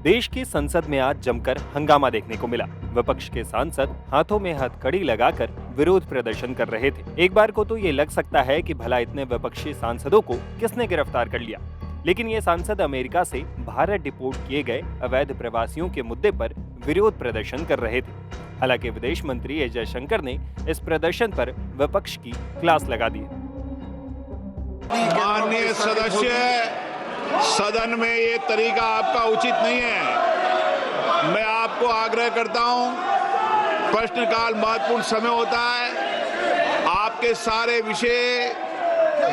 देश की संसद में आज जमकर हंगामा देखने को मिला। विपक्ष के सांसद हाथों में हथकड़ी लगाकर विरोध प्रदर्शन कर रहे थे। एक बार को तो ये लग सकता है कि भला इतने विपक्षी सांसदों को किसने गिरफ्तार कर लिया, लेकिन ये सांसद अमेरिका से भारत डिपोर्ट किए गए अवैध प्रवासियों के मुद्दे पर विरोध प्रदर्शन कर रहे थे। हालांकि विदेश मंत्री एस जयशंकर ने इस प्रदर्शन पर विपक्ष की क्लास लगा दी। माननीय सदस्य, सदन में ये तरीका आपका उचित नहीं है। मैं आपको आग्रह करता हूं, प्रश्नकाल महत्वपूर्ण समय होता है। आपके सारे विषय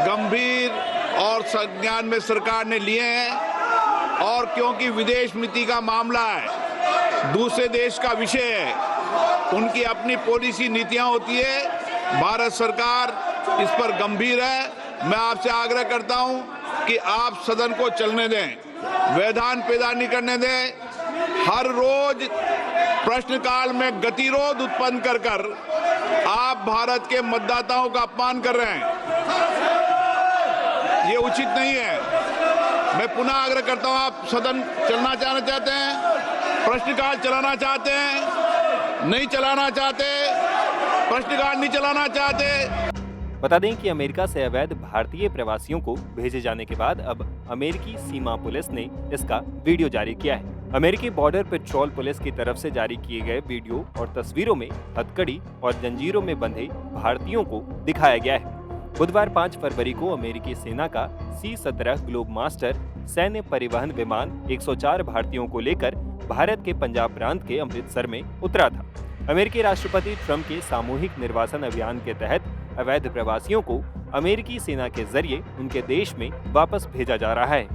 गंभीर और संज्ञान में सरकार ने लिए हैं और क्योंकि विदेश नीति का मामला है, दूसरे देश का विषय है, उनकी अपनी पॉलिसी नीतियां होती है। भारत सरकार इस पर गंभीर है। मैं आपसे आग्रह करता हूं कि आप सदन को चलने दें, व्यवधान पैदा नहीं करने दें। हर रोज प्रश्नकाल में गतिरोध उत्पन्न कर आप भारत के मतदाताओं का अपमान कर रहे हैं। ये उचित नहीं है। मैं पुनः आग्रह करता हूं, आप सदन चलना चाहते हैं, प्रश्नकाल चलाना चाहते हैं, नहीं चलाना चाहते, प्रश्नकाल नहीं चलाना चाहते। बता दें कि अमेरिका से अवैध भारतीय प्रवासियों को भेजे जाने के बाद अब अमेरिकी सीमा पुलिस ने इसका वीडियो जारी किया है। अमेरिकी बॉर्डर पेट्रोल पुलिस की तरफ से जारी किए गए वीडियो और तस्वीरों में हथकड़ी और जंजीरों में बंधे भारतीयों को दिखाया गया है। बुधवार 5 फरवरी को अमेरिकी सेना का C-17 ग्लोब मास्टर सैन्य परिवहन विमान 104 भारतीयों को लेकर भारत के पंजाब प्रांत के अमृतसर में उतरा था। अमेरिकी राष्ट्रपति ट्रंप के सामूहिक निर्वासन अभियान के तहत अवैध प्रवासियों को अमेरिकी सेना के जरिए उनके देश में वापस भेजा जा रहा है।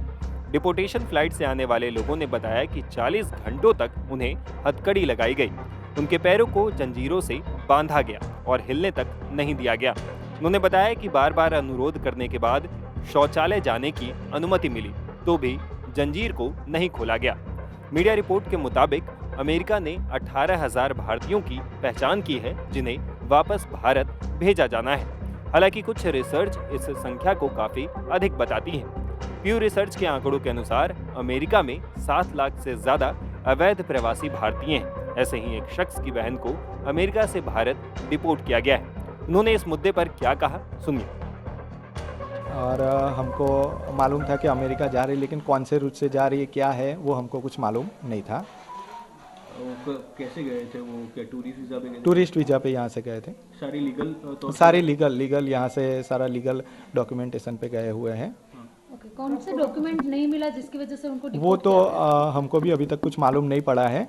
डिपोर्टेशन फ्लाइट से आने वाले लोगों ने बताया कि 40 घंटों तक उन्हें हथकड़ी लगाई गई। उनके पैरों को जंजीरों से बांधा गया और हिलने तक नहीं दिया गया। उन्होंने बताया कि बार बार अनुरोध करने के बाद शौचालय जाने की अनुमति मिली तो भी जंजीर को नहीं खोला गया। मीडिया रिपोर्ट के मुताबिक अमेरिका ने 18,000 भारतीयों की पहचान की है जिन्हें वापस भारत भेजा जाना है। हालांकि कुछ रिसर्च इस संख्या को काफी अधिक बताती है। प्यू रिसर्च के आंकड़ों के अनुसार अमेरिका में 7 लाख से ज्यादा अवैध प्रवासी भारतीय हैं। ऐसे ही एक शख्स की बहन को अमेरिका से भारत डिपोर्ट किया गया है। उन्होंने इस मुद्दे पर क्या कहा, सुनिए। और हमको मालूम था कि अमेरिका जा रही, लेकिन कौन से रूट से जा रही है, क्या है, वो हमको कुछ मालूम नहीं था। कैसे गए थे वो? क्या टूरिस्ट वीज़ा पे गए थे? टूरिस्ट वीज़ा पे यहाँ से गए थे। सारी लीगल सारे लीगल यहाँ से सारा लीगल डॉक्यूमेंटेशन पे गए हुए हैं। ओके, कौन से डॉक्यूमेंट नहीं मिला जिसकी वजह से उनको वो तो हमको भी अभी तक कुछ मालूम नहीं पड़ा है,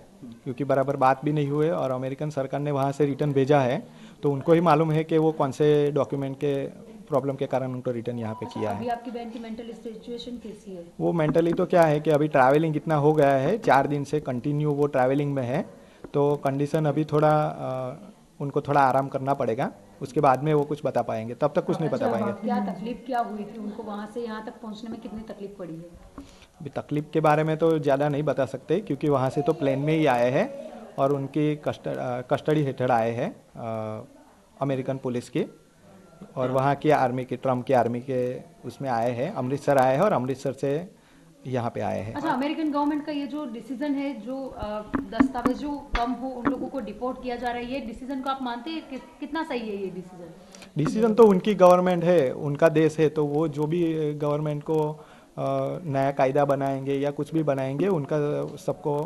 क्योंकि बराबर बात भी नहीं हुए और अमेरिकन सरकार ने वहाँ से रिटर्न भेजा है, तो उनको ही मालूम है कि वो कौन से डॉक्यूमेंट के प्रॉब्लम के कारण उनको रिटर्न यहाँ पे किया है। अभी आपकी बहन की मेंटल सिचुएशन कैसी है? वो मेंटली तो क्या है कि अभी ट्रैवलिंग इतना हो गया है, 4 दिन से कंटिन्यू वो ट्रैवलिंग में है, तो कंडीशन अभी थोड़ा उनको थोड़ा आराम करना पड़ेगा। उसके बाद में वो कुछ बता पाएंगे, तब तक कुछ नहीं बता पाएंगे। क्या तकलीफ क्या हुई थी उनको? वहाँ से यहाँ तक पहुँचने में कितनी तकलीफ पड़ी है? अभी तकलीफ के बारे में तो ज़्यादा नहीं बता सकते, क्योंकि वहाँ से तो प्लेन में ही आए हैं और उनकी कस्टडी हेठड़ आए हैं अमेरिकन पुलिस की, और वहाँ की आर्मी की, ट्रम्प की आर्मी के उसमें आए हैं, अमृतसर आए हैं और अमृतसर से यहाँ पे आए हैं। अच्छा, अमेरिकन गवर्नमेंट का ये जो डिसीजन है, जो दस्तावेज जो कम हो उन लोगों को डिपोर्ट किया जा रहा है, ये डिसीजन को आप मानते हैं कि कितना सही है ये डिसीजन? डिसीजन तो उनकी गवर्नमेंट है, उनका देश है, तो वो जो भी गवर्नमेंट को नया कायदा बनाएंगे या कुछ भी बनाएंगे, उनका सबको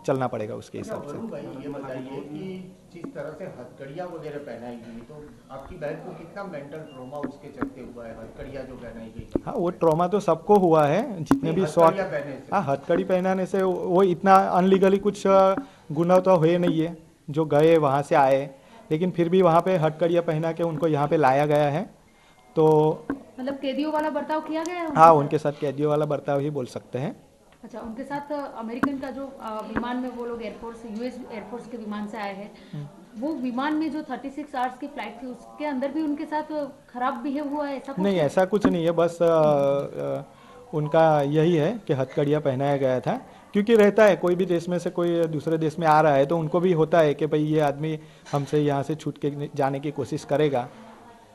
चलना पड़ेगा उसके हिसाब से। भाई ये बताइए कि जिस तरह से हथकड़ियाँ वगैरह पहनाई गई, तो आपकी बहन को कितना मेंटल ट्रॉमा उसके चलते हुआ है? हथकड़ियाँ जो पहनाई गई, हाँ, वो ट्रॉमा तो सबको हुआ है, जितने भी शौक। हाँ, हथकड़ी पहनाने से वो इतना अनलीगली कुछ गुनाह तो हुए नहीं है, जो गए वहाँ से आए, लेकिन फिर भी वहाँ पे हथकड़ियाँ पहना के उनको यहाँ पे लाया गया है। तो मतलब कैदियों वाला बर्ताव किया गया है? हाँ, उनके साथ कैदियों वाला बर्ताव ही बोल सकते हैं। अच्छा, उनके साथ अमेरिकन का जो विमान में वो लोग एयरफोर्स, यूएस एयरफोर्स के विमान से आए हैं, वो विमान में जो 36 आवर्स की फ्लाइट थी उसके अंदर भी उनके साथ खराब बिहेव हुआ है, ऐसा कुछ? नहीं, ऐसा कुछ नहीं है, बस उनका यही है कि हथकड़ियाँ पहनाया गया था, क्योंकि रहता है कोई भी देश में से कोई दूसरे देश में आ रहा है तो उनको भी होता है कि भाई ये आदमी हमसे यहाँ से छूट के जाने की कोशिश करेगा,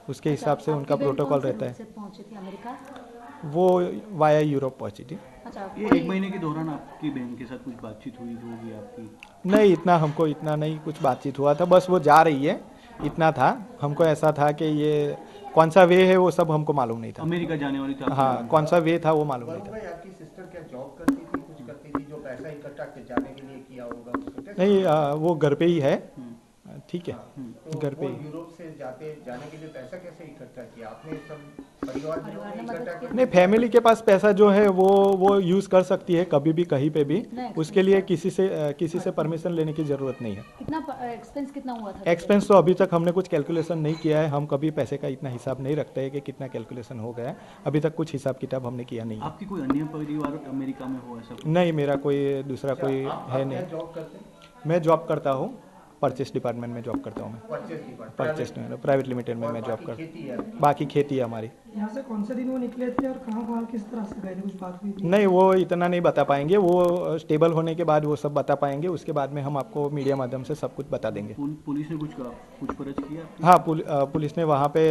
उसके हिसाब से उनका प्रोटोकॉल रहता है। वो वाया यूरोप पहुंची थी। अच्छा, ये कोई- 1 महीने के दौरान आपकी बहन के साथ कुछ बातचीत हुई होगी आपकी? नहीं, इतना हमको इतना नहीं कुछ बातचीत हुआ था, बस वो जा रही है इतना था। हमको ऐसा था कि ये कौन सा वे है वो सब हमको मालूम नहीं था। अमेरिका जाने वाली थी आपकी हाँ, बहन? कौन सा वे था वो मालूम नहीं वरुण था। भाई, आपकी सिस्टर क्या जॉब करती थी, कुछ करती थी, जो पैसा इकट्ठा जाने के लिए किया होगा उसको कैसे? नहीं, वो घर पे ही है, ठीक है, तो घर पे वो ही। यूरोप से जाने के लिए पैसा कैसे इकट्ठा किया आपने? सब परिवार ने परिवार ने इकट्ठा मदद की? किया? नहीं, फैमिली के पास पैसा जो है वो यूज़ कर सकती है कभी भी कहीं पे भी, नहीं, उसके लिए किसी से परमिशन लेने की ज़रूरत नहीं है। कितना एक्सपेंस कितना हुआ था? एक्सपेंस तो अभी तक हमने कुछ कैलकुलेशन नहीं किया है, हम कभी पैसे का इतना हिसाब नहीं रखते हैं कि कितना कैलकुलेशन हो गया है, अभी तक कुछ हिसाब किताब हमने किया नहीं है। आपकी कोई अन्य परिवार अमेरिका में हो ऐसा कुछ? नहीं, मेरा कोई दूसरा कोई आप है क्या नहीं। जॉब करते हैं? मैं जॉब करता हूँ, परचेस डिपार्टमेंट में जॉब करता हूँ मैं। Purchase department, purchase private limited में और मैं जॉब बाकी करता खेती है? हूँ। बाकी खेती है हमारी। यहाँ से कौन से दिन वो निकले थे और कहाँ कहाँ किस तरह से गए थे, कुछ बात हुई थी? नहीं, वो इतना नहीं बता पाएंगे, वो स्टेबल होने के बाद वो सब बता पाएंगे, उसके बाद में हम आपको मीडिया माध्यम से सब कुछ बता देंगे। पुलिस ने कुछ पूछपरछ किया आपकी? हाँ, पुलिस ने वहाँ पे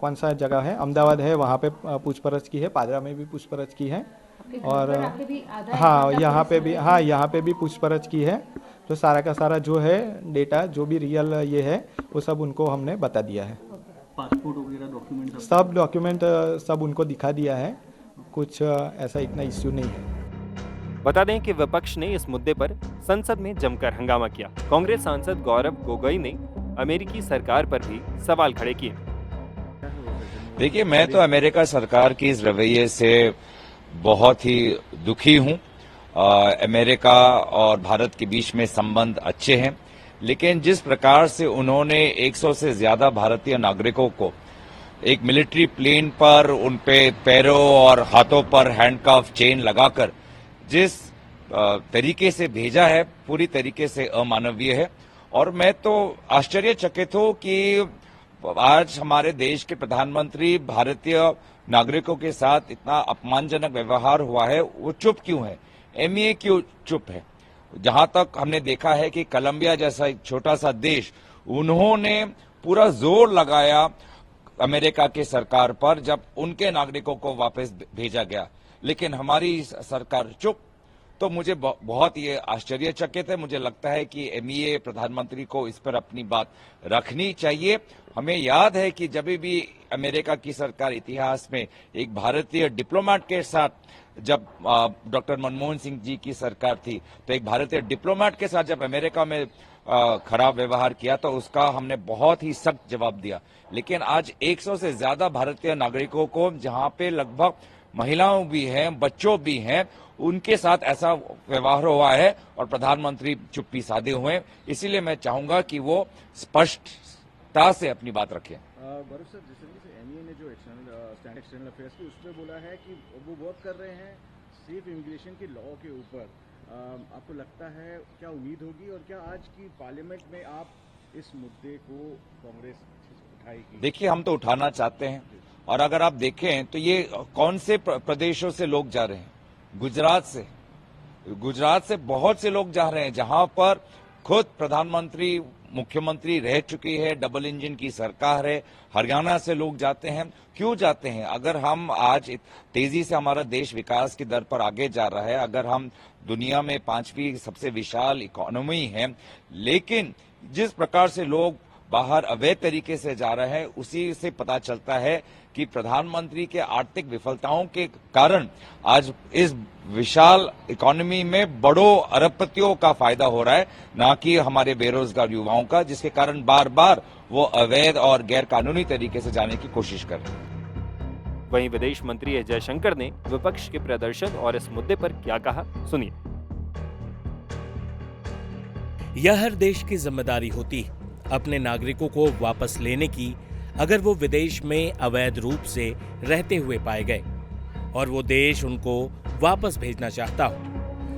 कौन सा जगह है, अहमदाबाद है, वहाँ पे पूछपरछ की है, पादरा में भी पूछपरछ की है, आपके घर और पर आके भी आधा हाँ, एक यहाँ घंटा पे पुलिस भी, ने- हाँ, यहाँ पे भी पूछपरछ की है। तो सारा का सारा जो है डेटा, जो भी रियल ये है, वो सब उनको हमने बता दिया है। पासपोर्ट वगैरह डॉक्यूमेंट सब डॉक्यूमेंट सब उनको दिखा दिया है, कुछ ऐसा इतना इश्यू नहीं है। बता दें कि विपक्ष ने इस मुद्दे पर संसद में जमकर हंगामा किया। कांग्रेस सांसद गौरव गोगोई ने अमेरिकी सरकार पर भी सवाल खड़े किए। देखिए, मैं तो अमेरिका सरकार की इस रवैये से बहुत ही दुखी हूं। अमेरिका और भारत के बीच में संबंध अच्छे हैं, लेकिन जिस प्रकार से उन्होंने 100 से ज्यादा भारतीय नागरिकों को एक मिलिट्री प्लेन पर उन पे पैरों और हाथों पर हैंडकफ चेन लगाकर जिस तरीके से भेजा है, पूरी तरीके से अमानवीय है। और मैं तो आश्चर्यचकित हूं कि आज हमारे देश के प्रधानमंत्री भारतीय नागरिकों के साथ इतना अपमानजनक व्यवहार हुआ है, वो चुप क्यों है? एमईए क्यों चुप है? जहां तक हमने देखा है कि कोलंबिया जैसा एक छोटा सा देश, उन्होंने पूरा जोर लगाया अमेरिका की सरकार पर जब उनके नागरिकों को वापस भेजा गया, लेकिन हमारी सरकार चुप। तो मुझे बहुत ये आश्चर्यचकित है। मुझे लगता है कि एमईए प्रधानमंत्री को इस पर अपनी बात रखनी चाहिए। हमें याद है कि जब भी अमेरिका की सरकार इतिहास में एक भारतीय डिप्लोमेट के साथ, जब डॉक्टर मनमोहन सिंह जी की सरकार थी, तो एक भारतीय डिप्लोमेट के साथ जब अमेरिका में खराब व्यवहार किया तो उसका हमने बहुत ही सख्त जवाब दिया। लेकिन आज 100 से ज्यादा भारतीय नागरिकों को, जहां पे लगभग महिलाओं भी हैं, बच्चों भी हैं, उनके साथ ऐसा व्यवहार हुआ है और प्रधानमंत्री चुप्पी साधे हुए हैं। इसीलिए मैं चाहूंगा कि वो स्पष्टता से अपनी बात रखें। गौरव सर, जिस तरीके से एमईए ने जो एक्सटर्नल अफेयर्स की, उसमें बोला है कि वो वर्क कर रहे हैं सेफ इमिग्रेशन के लॉ के ऊपर, आपको लगता है, क्या उम्मीद होगी और क्या आज की पार्लियामेंट में आप इस मुद्दे को कांग्रेस उठाएगी? देखिए, हम तो उठाना चाहते हैं, और अगर आप देखें तो ये कौन से प्रदेशों से लोग जा रहे हैं? गुजरात से बहुत से लोग जा रहे हैं, जहां पर खुद प्रधानमंत्री, मुख्यमंत्री रह चुकी है, डबल इंजन की सरकार है। हरियाणा से लोग जाते हैं। क्यों जाते हैं? अगर हम आज तेजी से हमारा देश विकास की दर पर आगे जा रहा है, अगर हम दुनिया में 5वीं सबसे विशाल इकोनॉमी है, लेकिन जिस प्रकार से लोग बाहर अवैध तरीके से जा रहे हैं, उसी से पता चलता है कि प्रधानमंत्री के आर्थिक विफलताओं के कारण आज इस विशाल इकोनॉमी में बड़ों अरबपतियों का फायदा हो रहा है, ना कि हमारे बेरोजगार युवाओं का, जिसके कारण बार बार वो अवैध और गैर कानूनी तरीके से जाने की कोशिश कर रहे हैं। वहीं विदेश मंत्री एस जयशंकर ने विपक्ष के प्रदर्शन और इस मुद्दे पर क्या कहा, सुनिए। यह हर देश की जिम्मेदारी होती है अपने नागरिकों को वापस लेने की, अगर वो विदेश में अवैध रूप से रहते हुए पाए गए और वो देश उनको वापस भेजना चाहता हो।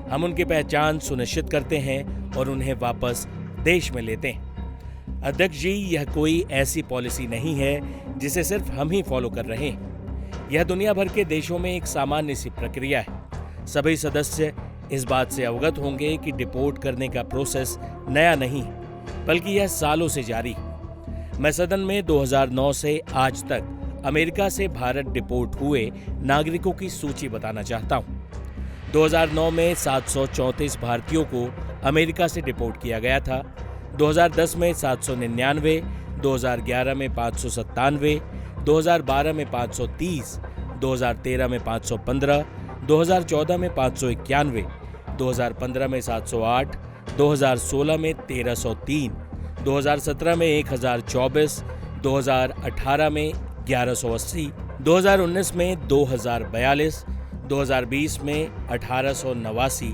हम उनकी पहचान सुनिश्चित करते हैं और उन्हें वापस देश में लेते हैं। अध्यक्ष जी, यह कोई ऐसी पॉलिसी नहीं है जिसे सिर्फ हम ही फॉलो कर रहे हैं। यह दुनिया भर के देशों में एक सामान्य सी प्रक्रिया है। सभी सदस्य इस बात से अवगत होंगे कि डिपोर्ट करने का प्रोसेस नया नहीं है, बल्कि यह सालों से जारी है। मैं सदन में 2009 से आज तक अमेरिका से भारत डिपोर्ट हुए नागरिकों की सूची बताना चाहता हूं। 2009 में 734 भारतीयों को अमेरिका से डिपोर्ट किया गया था। 2010 में 799, 2011 में 597, 2012 में 530, 2013 में 515, 2014 में 591, 2015 में 708, 2016 में 1303, 2017 में 1024, 2018 में 1180, 2019 में 2042, 2020 में 1889,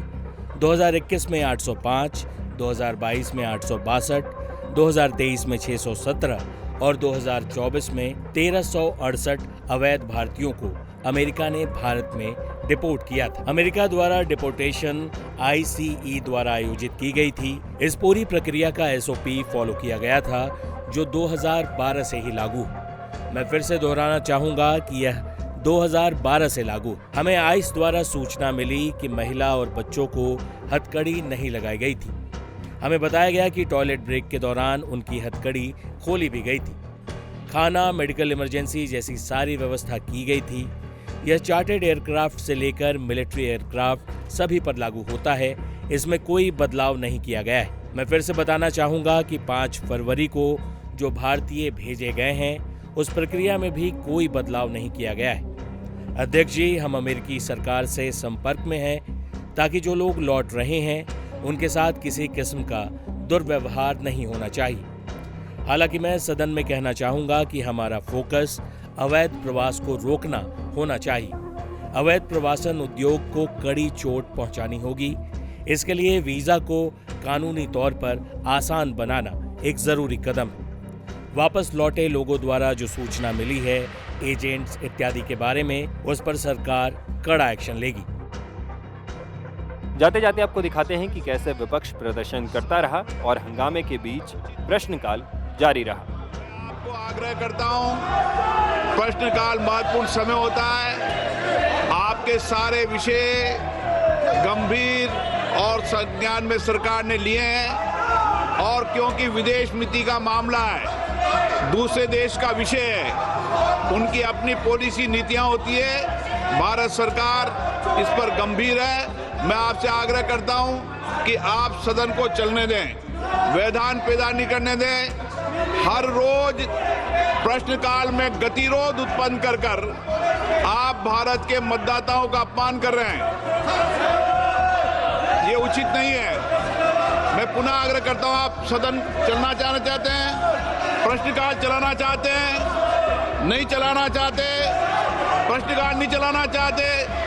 2021 में 805, 2022 में 862, 2023 में 617 और 2024 में 1368 अवैध भारतीयों को अमेरिका ने भारत में डिपोर्ट किया था। अमेरिका द्वारा डिपोर्टेशन ICE द्वारा आयोजित की गई थी। इस पूरी प्रक्रिया का SOP फॉलो किया गया था जो 2012 से ही लागू। मैं फिर से दोहराना चाहूंगा कि यह 2012 से लागू। हमें ICE द्वारा सूचना मिली कि महिला और बच्चों को हथकड़ी नहीं लगाई गई थी। हमें बताया गया कि टॉयलेट ब्रेक के दौरान उनकी हथकड़ी खोली भी गई थी। खाना, मेडिकल इमरजेंसी जैसी सारी व्यवस्था की गई थी। यह चार्टर्ड एयरक्राफ्ट से लेकर मिलिट्री एयरक्राफ्ट सभी पर लागू होता है। इसमें कोई बदलाव नहीं किया गया है। मैं फिर से बताना चाहूंगा कि 5 फरवरी को जो भारतीय भेजे गए हैं उस प्रक्रिया में भी कोई बदलाव नहीं किया गया है। अध्यक्ष जी, हम अमेरिकी सरकार से संपर्क में हैं ताकि जो लोग लौट रहे हैं उनके साथ किसी किस्म का दुर्व्यवहार नहीं होना चाहिए। हालांकि मैं सदन में कहना चाहूंगा कि हमारा फोकस अवैध प्रवास को रोकना होना चाहिए। अवैध प्रवासन उद्योग को कड़ी चोट पहुंचानी होगी। इसके लिए वीजा को कानूनी तौर पर आसान बनाना एक जरूरी कदम है। वापस लौटे लोगों द्वारा जो सूचना मिली है एजेंट्स इत्यादि के बारे में, उस पर सरकार कड़ा एक्शन लेगी। जाते जाते आपको दिखाते हैं कि कैसे विपक्ष प्रदर्शन करता रहा और हंगामे के बीच प्रश्नकाल जारी रहा। आपको आग्रह करता हूं, प्रश्नकाल महत्वपूर्ण समय होता है। आपके सारे विषय गंभीर और संज्ञान में सरकार ने लिए हैं और क्योंकि विदेश नीति का मामला है, दूसरे देश का विषय है, उनकी अपनी पॉलिसी नीतियां होती है। भारत सरकार इस पर गंभीर है। मैं आपसे आग्रह करता हूं कि आप सदन को चलने दें, व्यवधान पैदा नहीं करने दें। हर रोज प्रश्नकाल में गतिरोध उत्पन्न कर आप भारत के मतदाताओं का अपमान कर रहे हैं। ये उचित नहीं है। मैं पुनः आग्रह करता हूं, आप सदन चलना चाहते हैं, प्रश्नकाल चलाना चाहते हैं, नहीं चलाना चाहते, प्रश्नकाल नहीं चलाना चाहते,